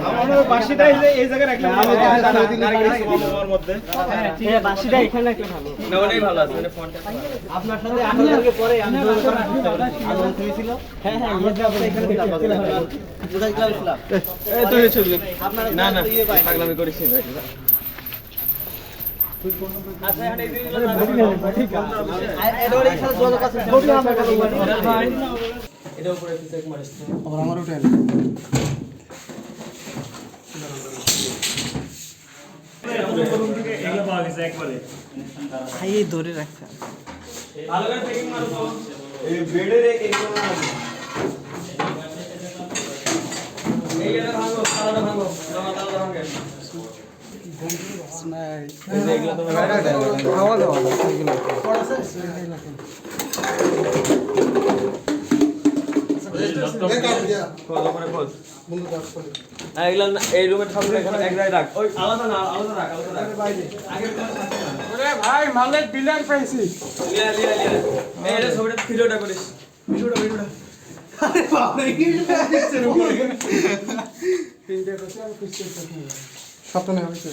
আমার বাসিটা এই জায়গায় রাখলাম আমার মধ্যে হ্যাঁ বাসিটা এখানে রাখলে ভালো না অনেক ভালো আছে মানে ফন্টটা আপনার সাথে আমি পরে আমি আলো হয়েছিল হ্যাঁ হ্যাঁ এই জায়গা এখানে দিলাম কোথায় গেছিলাম এই তো হয়েছিল না না পাগলামি করিস না আচ্ছা এখানে এই দিনগুলো ঠিক আছে এডোর এই সাথে যোগাযোগ আছে ছবি আমরা ভাই এটা উপরে চেক মারিস আবার আমার উঠে এগুলো পাওয়া গেছে একবারে ভাই এই ধরে রাখছে ভালো করে চেকিং মারো তো এই বেডের এগুলো এইটা ভাঙো তালাটা ভাঙো তালাটা ভাঙো নাই এগুলো তো হাওয়া দাও এগুলো পড়াছে এই রুমের ঠাকুর এখানে এক জায়গায় রাখ ওই আলাদা না আলাদা রাখ আগে ওরে ভাই মালের ডিলার পাইছি লিয়া লিয়া লিয়া এই রে ছবিটা ভিডিওটা করিস ভিডিওটা আরে বাপ রে কি পিকচার উপরে তিনটা কথা আর পিকচার করতে সপ্তাহে হয়েছে